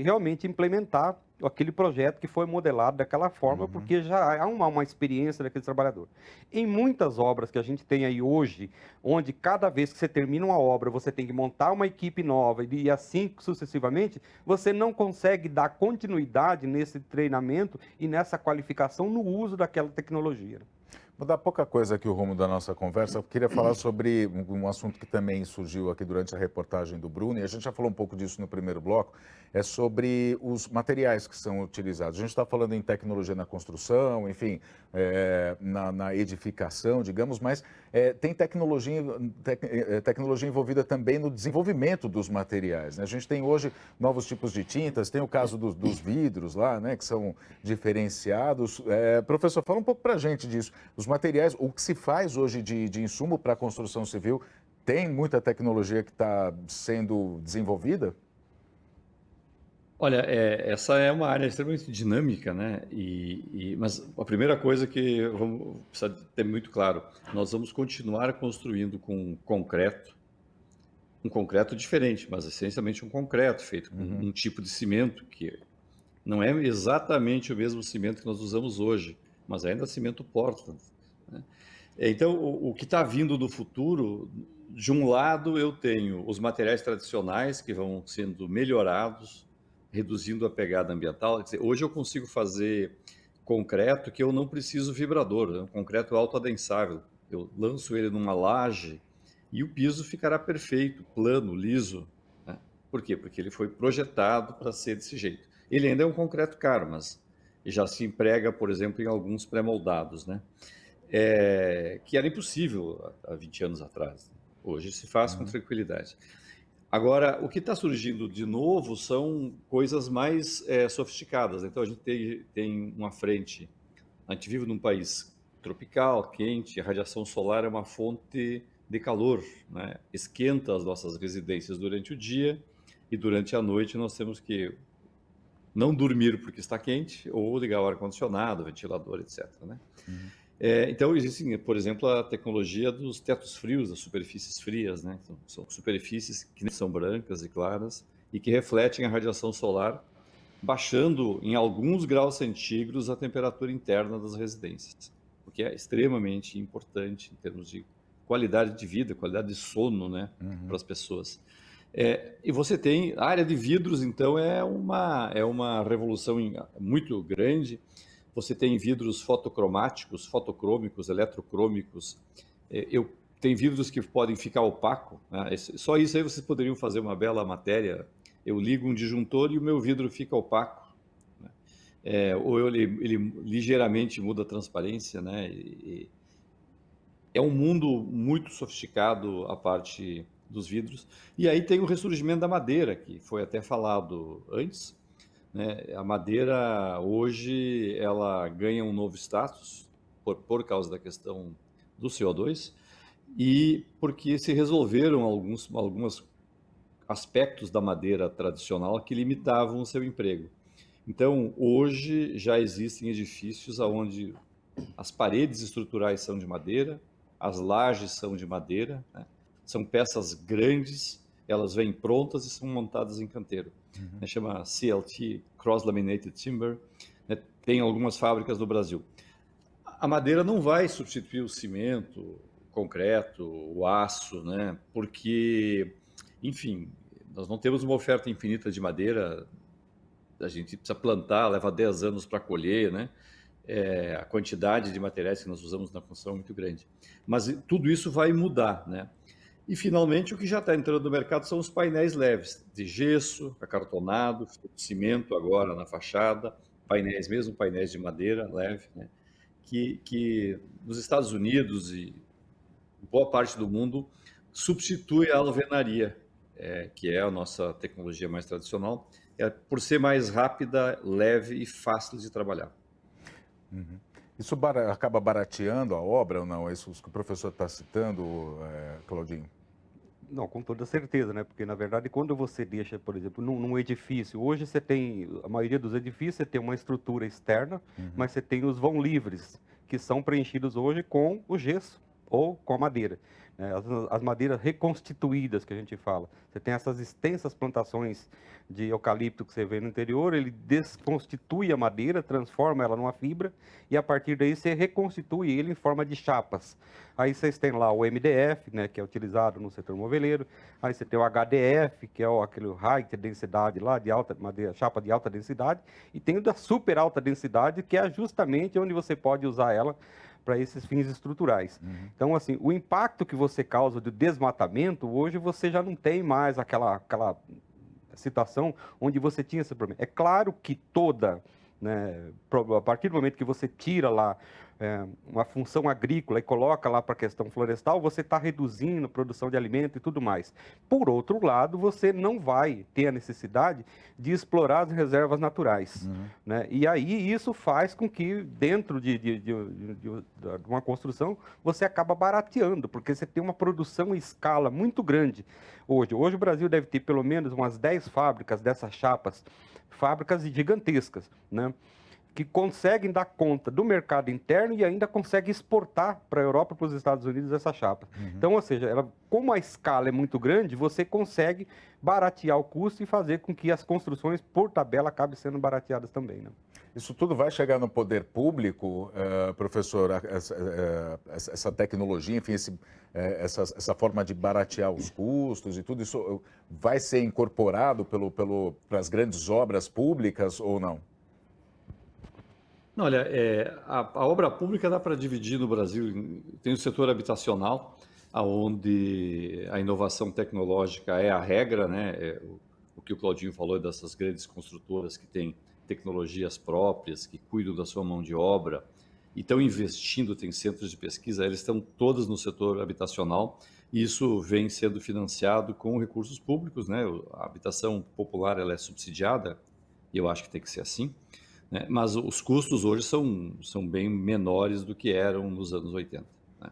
Speaker 4: realmente implementar aquele projeto que foi modelado daquela forma, porque já há uma experiência daquele trabalhador. Em muitas obras que a gente tem aí hoje, onde cada vez que você termina uma obra, você tem que montar uma equipe nova e assim sucessivamente, você não consegue dar continuidade nesse treinamento e nessa qualificação no uso daquela tecnologia.
Speaker 1: Mudar pouca coisa aqui o rumo da nossa conversa. Eu queria falar sobre um assunto que também surgiu aqui durante a reportagem do Bruno, e a gente já falou um pouco disso no primeiro bloco, é sobre os materiais que são utilizados. A gente está falando em tecnologia na construção, enfim, na edificação, digamos, mas tem tecnologia envolvida também no desenvolvimento dos materiais, né? A gente tem hoje novos tipos de tintas, tem o caso dos vidros lá, né, que são diferenciados. Professor, fala um pouco para a gente disso. Os materiais, o que se faz hoje de insumo para a construção civil, tem muita tecnologia que está sendo desenvolvida?
Speaker 5: Olha, essa é uma área extremamente dinâmica, né? Mas a primeira coisa que vamos precisar ter muito claro, nós vamos continuar construindo com concreto, um concreto diferente, mas essencialmente um concreto feito com um tipo de cimento que não é exatamente o mesmo cimento que nós usamos hoje, mas ainda é cimento Portland, né? Então, o que está vindo do futuro, de um lado eu tenho os materiais tradicionais que vão sendo melhorados, reduzindo a pegada ambiental. Quer dizer, hoje eu consigo fazer concreto que eu não preciso vibrador, é um concreto autoadensável. Eu lanço ele numa laje e o piso ficará perfeito, plano, liso, né? Por quê? Porque ele foi projetado para ser desse jeito. Ele ainda é um concreto caro, mas já se emprega, por exemplo, em alguns pré-moldados, né? Que era impossível há 20 anos atrás. Hoje se faz com tranquilidade. Agora, o que está surgindo de novo são coisas mais sofisticadas. Então, a gente tem uma frente. A gente vive num país tropical, quente, a radiação solar é uma fonte de calor, né? Esquenta as nossas residências durante o dia e durante a noite nós temos que não dormir porque está quente ou ligar o ar-condicionado, ventilador, etc., né? Então, existe, por exemplo, a tecnologia dos tetos frios, das superfícies frias, né? São superfícies que são brancas e claras e que refletem a radiação solar, baixando em alguns graus centígrados a temperatura interna das residências, o que é extremamente importante em termos de qualidade de vida, qualidade de sono, né, para as pessoas. E você tem a área de vidros, então é uma revolução muito grande. Você tem vidros fotocromáticos, fotocrômicos, eletrocrômicos. Tem vidros que podem ficar opaco, né? Só isso aí vocês poderiam fazer uma bela matéria. Eu ligo um disjuntor e o meu vidro fica opaco, né? Ou ele ligeiramente muda a transparência, né? É um mundo muito sofisticado a parte dos vidros. E aí tem o ressurgimento da madeira, que foi até falado antes, né? A madeira hoje ela ganha um novo status por causa da questão do CO2 e porque se resolveram alguns aspectos da madeira tradicional que limitavam o seu emprego. Então, hoje já existem edifícios onde as paredes estruturais são de madeira, as lajes são de madeira, né? São peças grandes, elas vêm prontas e são montadas em canteiro. Chama CLT, Cross Laminated Timber, né? Tem algumas fábricas no Brasil. A madeira não vai substituir o cimento, o concreto, o aço, né? Porque, enfim, nós não temos uma oferta infinita de madeira, a gente precisa plantar, leva 10 anos para colher, né? A quantidade de materiais que nós usamos na construção é muito grande. Mas tudo isso vai mudar, né? E, finalmente, o que já está entrando no mercado são os painéis leves, de gesso, acartonado, cimento agora na fachada, painéis mesmo, painéis de madeira leve, né? Que nos Estados Unidos e boa parte do mundo substitui a alvenaria, que é a nossa tecnologia mais tradicional, por ser mais rápida, leve e fácil de trabalhar.
Speaker 1: Isso acaba barateando a obra ou não? Isso que o professor está citando, Claudinho?
Speaker 4: Não, com toda certeza, né? Porque, na verdade, quando você deixa, por exemplo, num edifício, hoje você tem, a maioria dos edifícios, você tem uma estrutura externa, mas você tem os vão livres, que são preenchidos hoje com o gesso ou com a madeira. As madeiras reconstituídas, que a gente fala. Você tem essas extensas plantações de eucalipto que você vê no interior, ele desconstitui a madeira, transforma ela numa fibra, e a partir daí você reconstitui ele em forma de chapas. Aí vocês têm lá o MDF, né, que é utilizado no setor moveleiro, aí você tem o HDF, que é aquele high densidade lá, de alta madeira, chapa de alta densidade, e tem o da super alta densidade, que é justamente onde você pode usar ela para esses fins estruturais. Então, assim, o impacto que você causa do desmatamento, hoje você já não tem mais aquela situação onde você tinha esse problema. É claro que né, a partir do momento que você tira lá uma função agrícola e coloca lá para a questão florestal, você está reduzindo a produção de alimento e tudo mais. Por outro lado, você não vai ter a necessidade de explorar as reservas naturais. Né? E aí isso faz com que dentro de uma construção você acaba barateando, porque você tem uma produção em escala muito grande. Hoje o Brasil deve ter pelo menos umas 10 fábricas dessas chapas, fábricas gigantescas, né? Que conseguem dar conta do mercado interno e ainda conseguem exportar para a Europa e para os Estados Unidos essa chapa. Então, ou seja, como a escala é muito grande, você consegue baratear o custo e fazer com que as construções, por tabela, acabem sendo barateadas também. Né?
Speaker 1: Isso tudo vai chegar no poder público, professor, essa tecnologia, enfim, essa forma de baratear os custos e tudo isso vai ser incorporado para as grandes obras públicas ou não?
Speaker 5: Não, olha, a obra pública dá para dividir no Brasil. Tem o setor habitacional, onde a inovação tecnológica é a regra, né? O que o Claudinho falou dessas grandes construtoras que têm tecnologias próprias, que cuidam da sua mão de obra e estão investindo, tem centros de pesquisa, eles estão todos no setor habitacional e isso vem sendo financiado com recursos públicos, né? A habitação popular ela é subsidiada e eu acho que tem que ser assim. Né? Mas os custos hoje são bem menores do que eram nos anos 80. Né?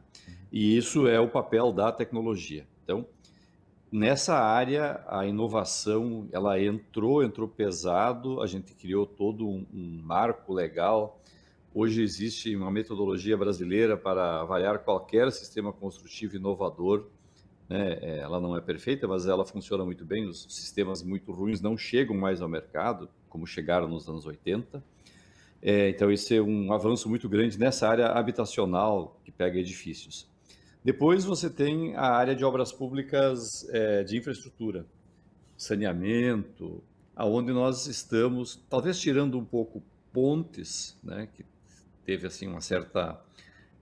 Speaker 5: E isso é o papel da tecnologia. Então, nessa área, a inovação ela entrou pesado, a gente criou todo um marco legal. Hoje existe uma metodologia brasileira para avaliar qualquer sistema construtivo inovador. Né? Ela não é perfeita, mas ela funciona muito bem. Os sistemas muito ruins não chegam mais ao mercado, como chegaram nos anos 80. Então, esse é um avanço muito grande nessa área habitacional que pega edifícios. Depois você tem a área de obras públicas de infraestrutura, saneamento, aonde nós estamos, talvez tirando um pouco pontes, né, que teve assim uma certa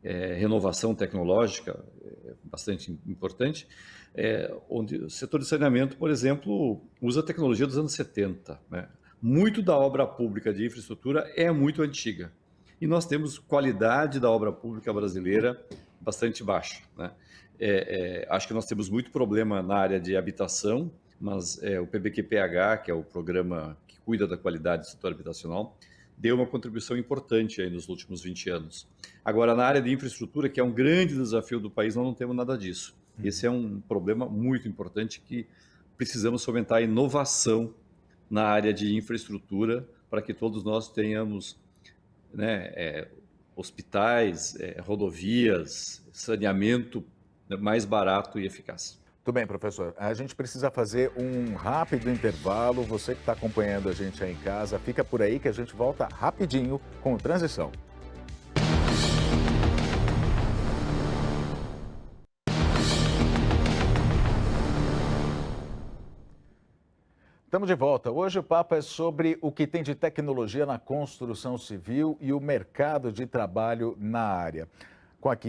Speaker 5: renovação tecnológica bastante importante, onde o setor de saneamento, por exemplo, usa a tecnologia dos anos 70. Né? Muito da obra pública de infraestrutura é muito antiga. E nós temos qualidade da obra pública brasileira bastante baixa. Né? Acho que nós temos muito problema na área de habitação, mas o PBQPH, que é o programa que cuida da qualidade do setor habitacional, deu uma contribuição importante aí nos últimos 20 anos. Agora, na área de infraestrutura, que é um grande desafio do país, nós não temos nada disso. Esse é um problema muito importante que precisamos fomentar a inovação na área de infraestrutura para que todos nós tenhamos, né, hospitais, rodovias, saneamento, né, mais barato e eficaz.
Speaker 1: Tudo bem, professor. A gente precisa fazer um rápido intervalo. Você que está acompanhando a gente aí em casa, fica por aí que a gente volta rapidinho com o Transição. Estamos de volta. Hoje o papo é sobre o que tem de tecnologia na construção civil e o mercado de trabalho na área.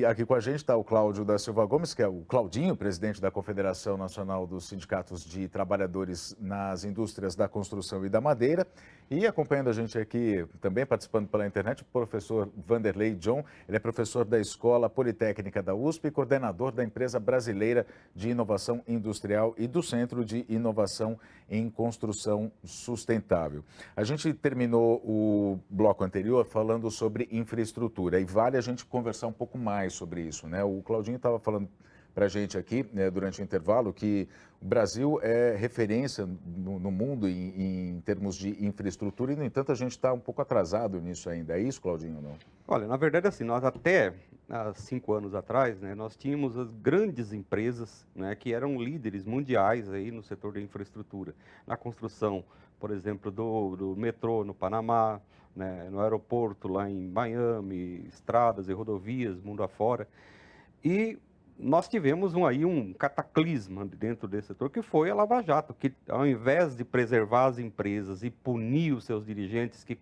Speaker 1: Aqui com a gente está o Cláudio da Silva Gomes, que é o Claudinho, presidente da Confederação Nacional dos Sindicatos de Trabalhadores nas Indústrias da Construção e da Madeira. E acompanhando a gente aqui, também participando pela internet, o professor Vanderlei John. Ele é professor da Escola Politécnica da USP e coordenador da Empresa Brasileira de Inovação Industrial e do Centro de Inovação em Construção Sustentável. A gente terminou o bloco anterior falando sobre infraestrutura e vale a gente conversar um pouco mais sobre isso, né? O Claudinho estava falando para a gente aqui, né, durante o intervalo, que o Brasil é referência no mundo em termos de infraestrutura e, no entanto, a gente está um pouco atrasado nisso ainda. É isso, Claudinho, ou não?
Speaker 4: Olha, na verdade, assim, nós até há 5 anos atrás, né, nós tínhamos as grandes empresas, né, que eram líderes mundiais aí no setor da infraestrutura. Na construção, por exemplo, do metrô no Panamá, né, no aeroporto lá em Miami, estradas e rodovias, mundo afora. E nós tivemos um cataclisma dentro desse setor, que foi a Lava Jato, que ao invés de preservar as empresas e punir os seus dirigentes que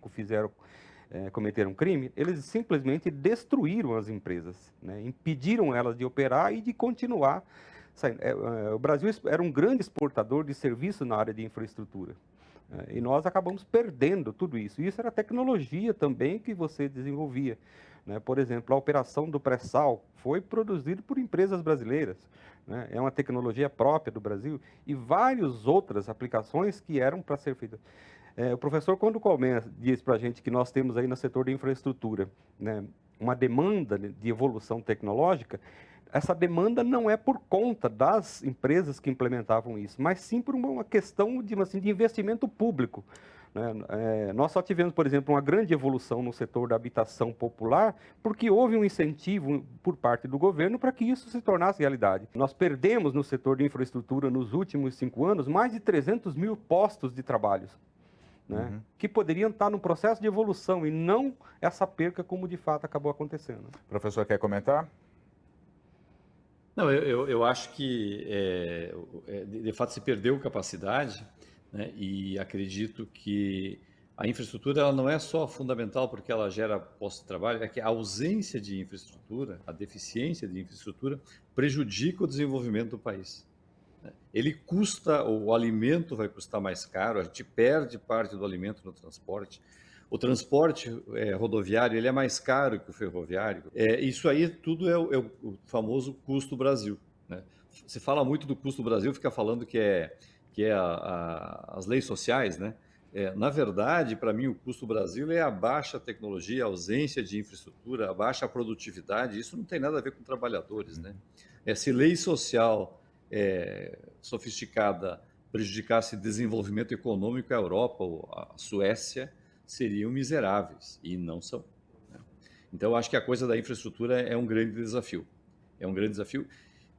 Speaker 4: cometeram crime, eles simplesmente destruíram as empresas, né? Impediram elas de operar e de continuar. O Brasil era um grande exportador de serviços na área de infraestrutura. E nós acabamos perdendo tudo isso. E isso era tecnologia também que você desenvolvia. Né? Por exemplo, a operação do pré-sal foi produzida por empresas brasileiras. Né? É uma tecnologia própria do Brasil e várias outras aplicações que eram para ser feitas. O professor, quando diz para a gente que nós temos aí no setor de infraestrutura, né, uma demanda de evolução tecnológica, essa demanda não é por conta das empresas que implementavam isso, mas sim por uma questão de investimento público. Né? Nós só tivemos, por exemplo, uma grande evolução no setor da habitação popular porque houve um incentivo por parte do governo para que isso se tornasse realidade. Nós perdemos no setor de infraestrutura nos últimos 5 anos mais de 300 mil postos de trabalho. Né? Que poderiam estar no processo de evolução e não essa perca como de fato acabou acontecendo.
Speaker 1: O professor quer comentar?
Speaker 5: Não, eu acho que, de fato, se perdeu capacidade, né? E acredito que a infraestrutura ela não é só fundamental porque ela gera postos de trabalho, é que a ausência de infraestrutura, a deficiência de infraestrutura, prejudica o desenvolvimento do país. Ele custa, o alimento vai custar mais caro, a gente perde parte do alimento no transporte. O transporte rodoviário ele é mais caro que o ferroviário. Isso aí tudo é o famoso custo Brasil. Né? Você fala muito do custo Brasil, fica falando que é as leis sociais, né? Na verdade, para mim, o custo Brasil é a baixa tecnologia, a ausência de infraestrutura, a baixa produtividade. Isso não tem nada a ver com trabalhadores. Né? Se lei social sofisticada prejudicasse desenvolvimento econômico, a Europa ou a Suécia seriam miseráveis, e não são. Né? Então, acho que a coisa da infraestrutura é um grande desafio. É um grande desafio.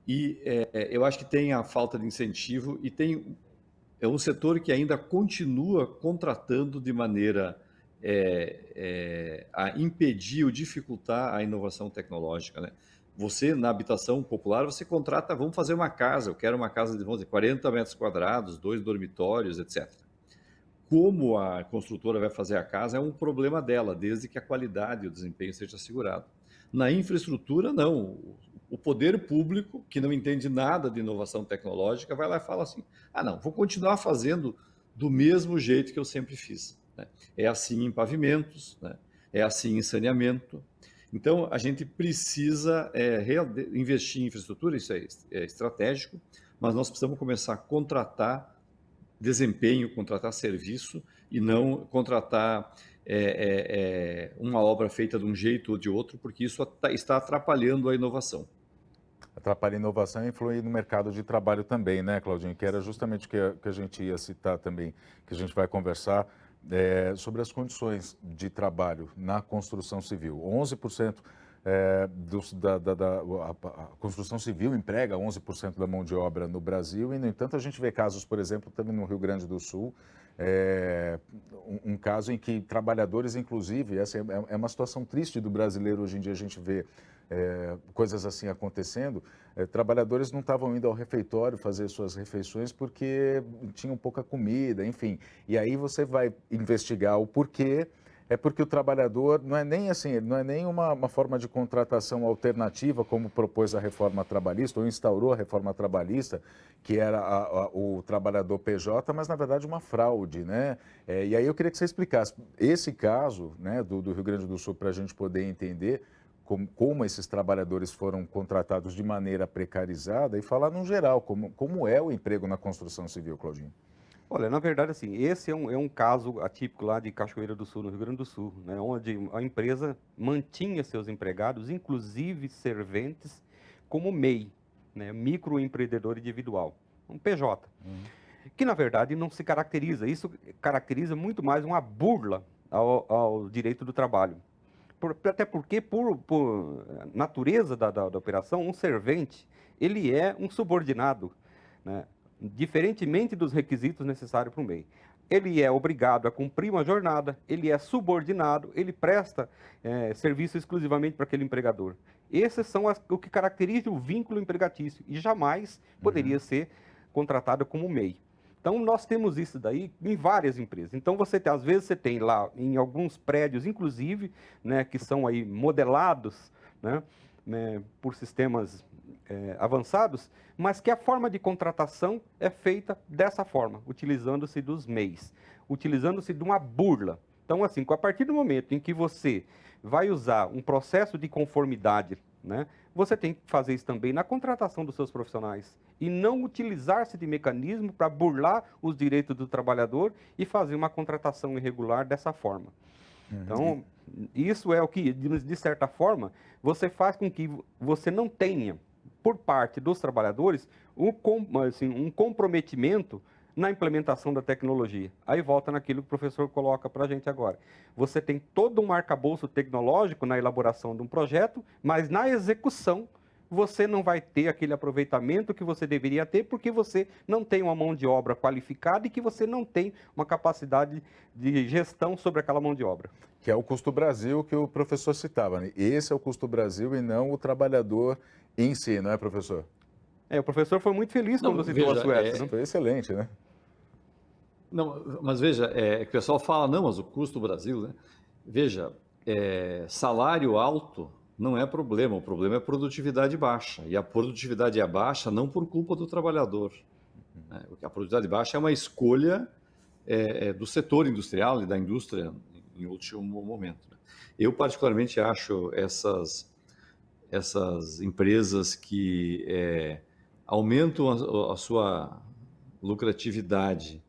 Speaker 5: E eu acho que tem a falta de incentivo e é um setor que ainda continua contratando de maneira a impedir ou dificultar a inovação tecnológica. Né? Você, na habitação popular, você contrata, vamos fazer uma casa, eu quero uma casa de, vamos dizer, 40 metros quadrados, 2 dormitórios, etc. Como a construtora vai fazer a casa é um problema dela, desde que a qualidade e o desempenho seja assegurado. Na infraestrutura, não. O poder público, que não entende nada de inovação tecnológica, vai lá e fala assim, não, vou continuar fazendo do mesmo jeito que eu sempre fiz. Né? É assim em pavimentos, né? É assim em saneamento. Então, a gente precisa investir em infraestrutura, isso é estratégico, mas nós precisamos começar a contratar desempenho, contratar serviço e não contratar uma obra feita de um jeito ou de outro, porque isso está atrapalhando a inovação.
Speaker 1: Atrapalha a inovação e influi no mercado de trabalho também, né, Claudinho? Que era justamente o que a gente ia citar também, que a gente vai conversar sobre as condições de trabalho na construção civil. 11% a construção civil emprega 11% da mão de obra no Brasil e, no entanto, a gente vê casos, por exemplo, também no Rio Grande do Sul, um caso em que trabalhadores, inclusive, essa é uma situação triste do brasileiro hoje em dia, a gente vê coisas assim acontecendo, trabalhadores não estavam indo ao refeitório fazer suas refeições porque tinham pouca comida, enfim. E aí você vai investigar o porquê. É porque o trabalhador não é nem assim, não é nem uma forma de contratação alternativa, como propôs a reforma trabalhista, ou instaurou a reforma trabalhista, que era o trabalhador PJ, mas na verdade uma fraude, né? E aí eu queria que você explicasse esse caso, né, do Rio Grande do Sul, para a gente poder entender como esses trabalhadores foram contratados de maneira precarizada e falar no geral, como é o emprego na construção civil, Claudinho.
Speaker 4: Olha, na verdade, assim, esse é um caso atípico lá de Cachoeira do Sul, no Rio Grande do Sul, né, onde a empresa mantinha seus empregados, inclusive serventes, como MEI, né, microempreendedor individual, um PJ, que na verdade não se caracteriza, isso caracteriza muito mais uma burla ao direito do trabalho. Até porque, por natureza da operação, um servente, ele é um subordinado, né? Diferentemente dos requisitos necessários para o MEI. Ele é obrigado a cumprir uma jornada, ele é subordinado, ele presta serviço exclusivamente para aquele empregador. Esses são o que caracteriza o vínculo empregatício e jamais poderia ser contratado como MEI. Então, nós temos isso daí em várias empresas. Então, às vezes você tem lá, em alguns prédios, inclusive, né, que são aí modelados, né, por sistemas avançados, mas que a forma de contratação é feita dessa forma, utilizando-se dos MEIs, utilizando-se de uma burla. Então, assim, a partir do momento em que você vai usar um processo de conformidade, né, você tem que fazer isso também na contratação dos seus profissionais e não utilizar-se de mecanismo para burlar os direitos do trabalhador e fazer uma contratação irregular dessa forma. Então, isso é o que, de certa forma, você faz com que você não tenha, por parte dos trabalhadores, um comprometimento na implementação da tecnologia. Aí volta naquilo que o professor coloca para a gente agora. Você tem todo um arcabouço tecnológico na elaboração de um projeto, mas na execução você não vai ter aquele aproveitamento que você deveria ter, porque você não tem uma mão de obra qualificada e que você não tem uma capacidade de gestão sobre aquela mão de obra.
Speaker 1: Que é o custo Brasil que o professor citava, né? Esse é o custo Brasil e não o trabalhador em si, não é, professor?
Speaker 4: O professor foi muito feliz quando citou a Suécia. Né?
Speaker 1: Foi excelente, né?
Speaker 5: Não, mas veja, que o pessoal fala, não, mas o custo Brasil, né? Veja, salário alto não é problema, o problema é produtividade baixa. E a produtividade é baixa não por culpa do trabalhador. Né? A produtividade baixa é uma escolha do setor industrial e da indústria em último momento. Né? Eu, particularmente, acho essas empresas que aumentam a sua lucratividade,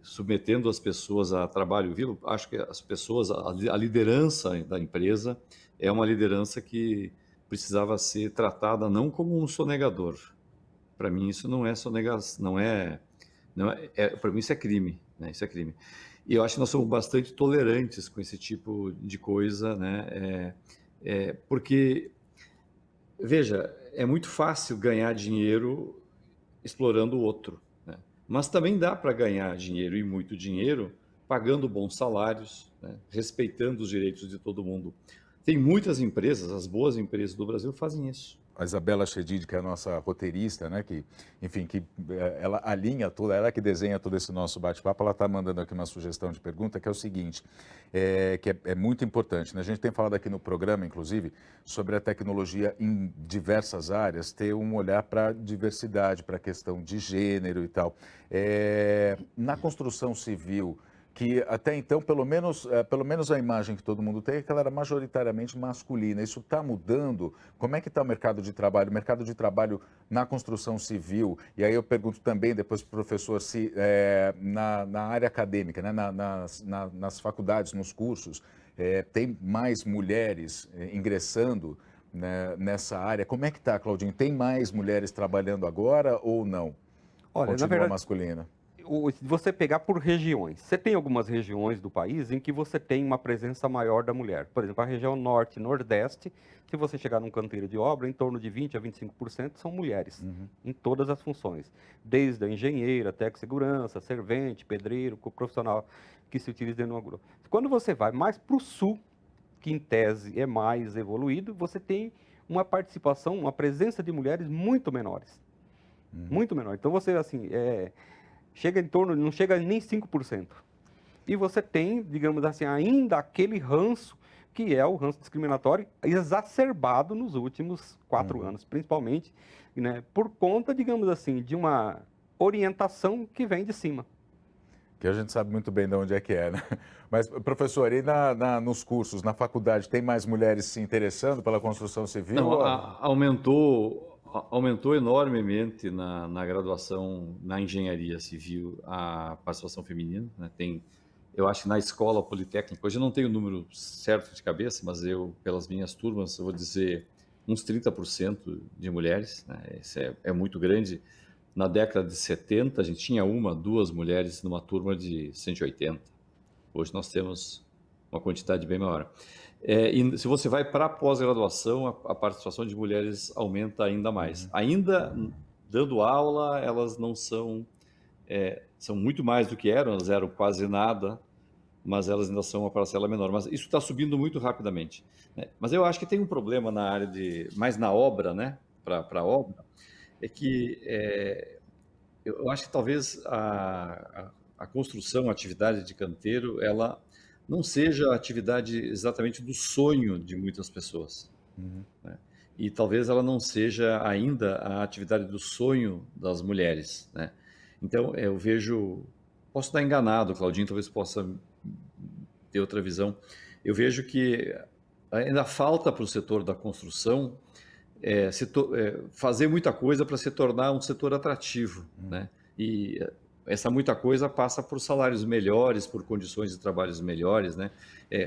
Speaker 5: submetendo as pessoas a trabalho vil, acho que as pessoas, a liderança da empresa é uma liderança que precisava ser tratada não como um sonegador. Para mim isso não é sonegação, para mim isso é crime, né? Isso é crime. E eu acho que nós somos bastante tolerantes com esse tipo de coisa, né? Porque, veja, é muito fácil ganhar dinheiro explorando o outro, né? Mas também dá para ganhar dinheiro e muito dinheiro pagando bons salários, né? Respeitando os direitos de todo mundo. Tem muitas empresas, as boas empresas do Brasil fazem isso.
Speaker 1: A Isabela Chedid, que é a nossa roteirista, né, que ela alinha tudo, ela que desenha todo esse nosso bate-papo, ela está mandando aqui uma sugestão de pergunta, que é o seguinte, que é muito importante, né? A gente tem falado aqui no programa, inclusive, sobre a tecnologia em diversas áreas, ter um olhar para a diversidade, para a questão de gênero e tal. Na construção civil, que até então, pelo menos a imagem que todo mundo tem é que ela era majoritariamente masculina. Isso está mudando? Como é que está o mercado de trabalho? O mercado de trabalho na construção civil, e aí eu pergunto também depois para o professor se na área acadêmica, né, nas faculdades, nos cursos, tem mais mulheres ingressando, né, nessa área? Como é que está, Claudinho? Tem mais mulheres trabalhando agora ou não?
Speaker 4: Olha,
Speaker 1: Continua
Speaker 4: na verdade,
Speaker 1: masculina.
Speaker 4: Se você pegar por regiões, você tem algumas regiões do país em que você tem uma presença maior da mulher. Por exemplo, a região norte e nordeste, se você chegar num canteiro de obra, em torno de 20% a 25% são mulheres, em todas as funções. Desde a engenheira, técnico de segurança, servente, pedreiro, profissional que se utiliza dentro de uma grua. Quando você vai mais para o sul, que em tese é mais evoluído, você tem uma participação, uma presença de mulheres muito menores. Muito menor. Então você, assim, chega em torno, não chega nem 5%. E você tem, digamos assim, ainda aquele ranço, que é o ranço discriminatório, exacerbado nos últimos 4 anos, principalmente, né, por conta, digamos assim, de uma orientação que vem de cima.
Speaker 1: Que a gente sabe muito bem de onde é que é, né? Mas, professor, e nos cursos, na faculdade, tem mais mulheres se interessando pela construção civil?
Speaker 5: Não, aumentou enormemente na graduação, na engenharia civil, a participação feminina, né? Eu acho que na escola politécnica, hoje eu não tenho o número certo de cabeça, mas pelas minhas turmas, eu vou dizer uns 30% de mulheres, né? Isso é muito grande. Na década de 70, a gente tinha 1, 2 mulheres numa turma de 180. Hoje nós temos uma quantidade bem maior. E se você vai para a pós-graduação, a participação de mulheres aumenta ainda mais. Ainda dando aula, elas não são muito mais do que elas eram quase nada, mas elas ainda são uma parcela menor. Mas isso está subindo muito rapidamente, né? Mas eu acho que tem um problema na área mais na obra, né? Para a obra, é que eu acho que talvez a construção, a atividade de canteiro, ela não seja a atividade exatamente do sonho de muitas pessoas, né? E talvez ela não seja ainda a atividade do sonho das mulheres, né? Então, eu vejo, posso estar enganado, Claudinho talvez possa ter outra visão, eu vejo que ainda falta para o setor da construção fazer muita coisa para se tornar um setor atrativo, né? E essa muita coisa passa por salários melhores, por condições de trabalhos melhores, né?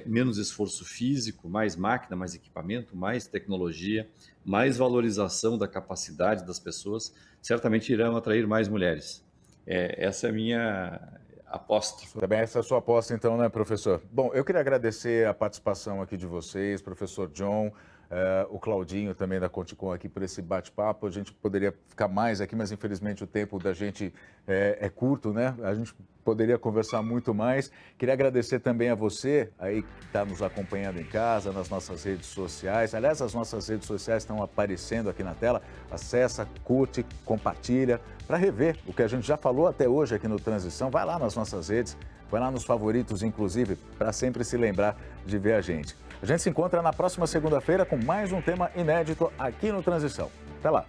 Speaker 5: Menos esforço físico, mais máquina, mais equipamento, mais tecnologia, mais valorização da capacidade das pessoas, certamente irão atrair mais mulheres. Essa é a minha aposta.
Speaker 1: Também essa é a sua aposta, então, né, professor? Bom, eu queria agradecer a participação aqui de vocês, professor John, o Claudinho também da Conticom aqui por esse bate-papo. A gente poderia ficar mais aqui, mas infelizmente o tempo da gente é curto, né? A gente poderia conversar muito mais. Queria agradecer também a você aí que está nos acompanhando em casa, nas nossas redes sociais. Aliás, as nossas redes sociais estão aparecendo aqui na tela. Acessa, curte, compartilha para rever o que a gente já falou até hoje aqui no Transição. Vai lá nas nossas redes, vai lá nos favoritos, inclusive, para sempre se lembrar de ver a gente. A gente se encontra na próxima segunda-feira com mais um tema inédito aqui no Transição. Até lá!